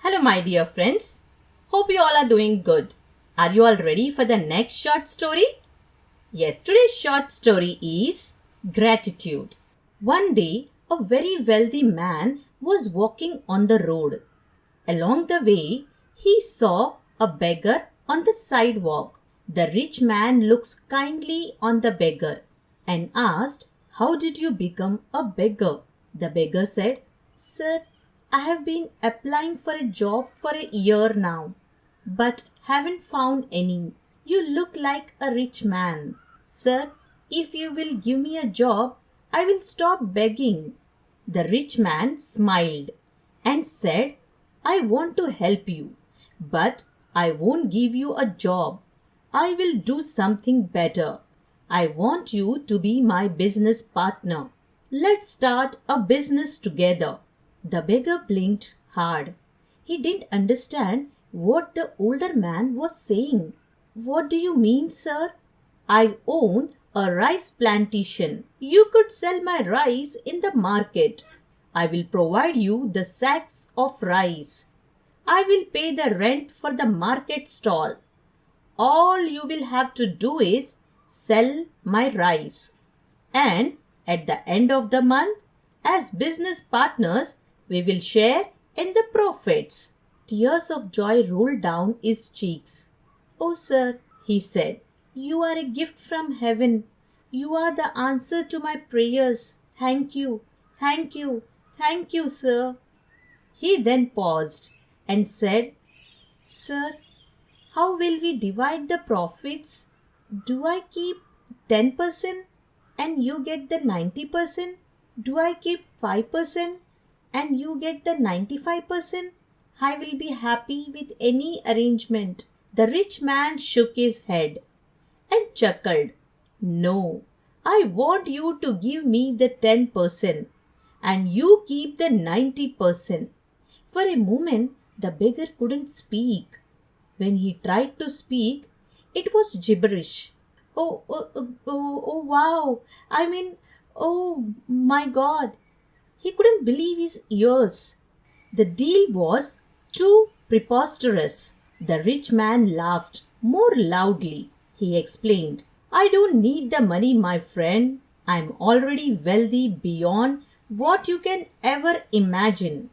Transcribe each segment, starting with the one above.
Hello, my dear friends. Hope you all are doing good. Are you all ready for the next short story? Yes, today's short story is Gratitude. One day, a very wealthy man was walking on the road. Along the way, he saw a beggar on the sidewalk. The rich man looks kindly on the beggar and asked, "How did you become a beggar?" The beggar said, "Sir, I have been applying for a job for a year now, but haven't found any. You look like a rich man. Sir, if you will give me a job, I will stop begging." The rich man smiled and said, "I want to help you, but I won't give you a job. I will do something better. I want you to be my business partner. Let's start a business together." The beggar blinked hard. He didn't understand what the older man was saying. "What do you mean, sir? I own a rice plantation. You could sell my rice in the market. I will provide you the sacks of rice. I will pay the rent for the market stall. All you will have to do is sell my rice. And at the end of the month, as business partners, we will share in the profits." Tears of joy rolled down his cheeks. "Oh, sir," he said, "you are a gift from heaven. You are the answer to my prayers. Thank you, thank you, thank you, sir." He then paused and said, "Sir, how will we divide the profits? Do I keep 10% and you get the 90%? Do I keep 5% and you get the 95%? I will be happy with any arrangement." The rich man shook his head and chuckled. "No, I want you to give me the 10% and you keep the 90%. For a moment, the beggar couldn't speak. When he tried to speak, it was gibberish. Oh, wow. Oh my God. He couldn't believe his ears. The deal was too preposterous. The rich man laughed more loudly. He explained, "I don't need the money, my friend. I'm already wealthy beyond what you can ever imagine.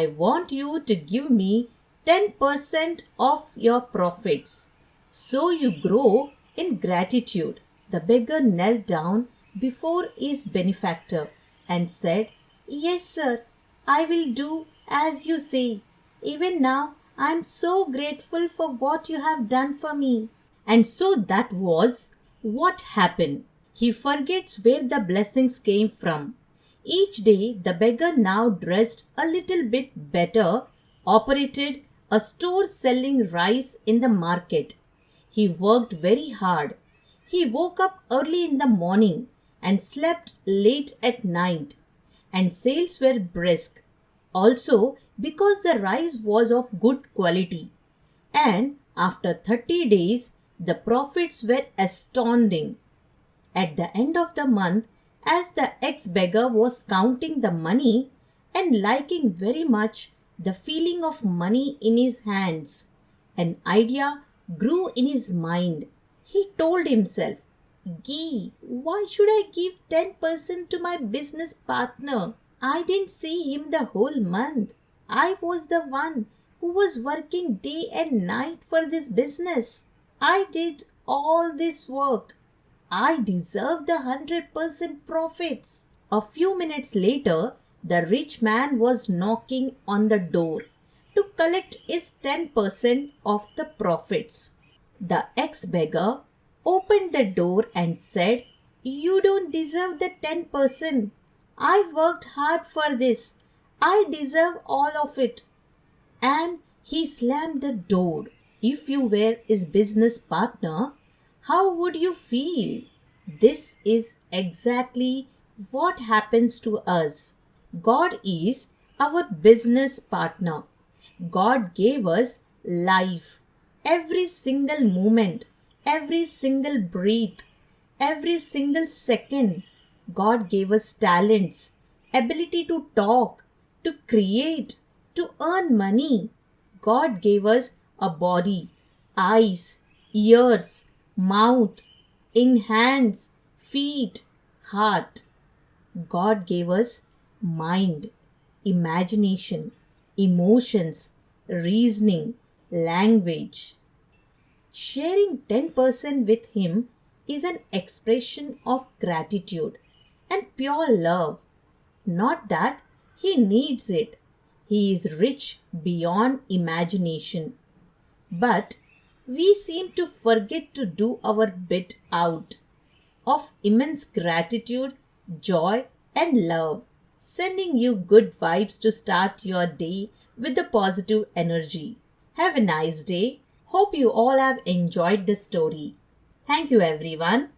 I want you to give me 10% of your profits, so you grow in gratitude." The beggar knelt down before his benefactor and said, "Yes, sir, I will do as you say. Even now, I am so grateful for what you have done for me." And so that was what happened. He forgets where the blessings came from. Each day, the beggar, now dressed a little bit better, operated a store selling rice in the market. He worked very hard. He woke up early in the morning and slept late at night, and sales were brisk. Also, because the rice was of good quality. And after 30 days, the profits were astounding. At the end of the month, as the ex-beggar was counting the money and liking very much the feeling of money in his hands, an idea grew in his mind. He told himself, "Gee, why should I give 10% to my business partner? I didn't see him the whole month. I was the one who was working day and night for this business. I did all this work. I deserve the 100% profits." A few minutes later, the rich man was knocking on the door to collect his 10% of the profits. The ex-beggar opened the door and said, "You don't deserve the 10%. I worked hard for this. I deserve all of it." And he slammed the door. If you were his business partner, how would you feel? This is exactly what happens to us. God is our business partner. God gave us life. Every single moment, every single breath, every single second. God gave us talents, ability to talk, to create, to earn money. God gave us a body, eyes, ears, mouth, in hands, feet, heart. God gave us mind, imagination, emotions, reasoning, language. Sharing 10% with Him is an expression of gratitude and pure love. Not that He needs it, He is rich beyond imagination. But we seem to forget to do our bit out of immense gratitude, joy, and love. Sending you good vibes to start your day with the positive energy. Have a nice day. Hope you all have enjoyed the story. Thank you, everyone.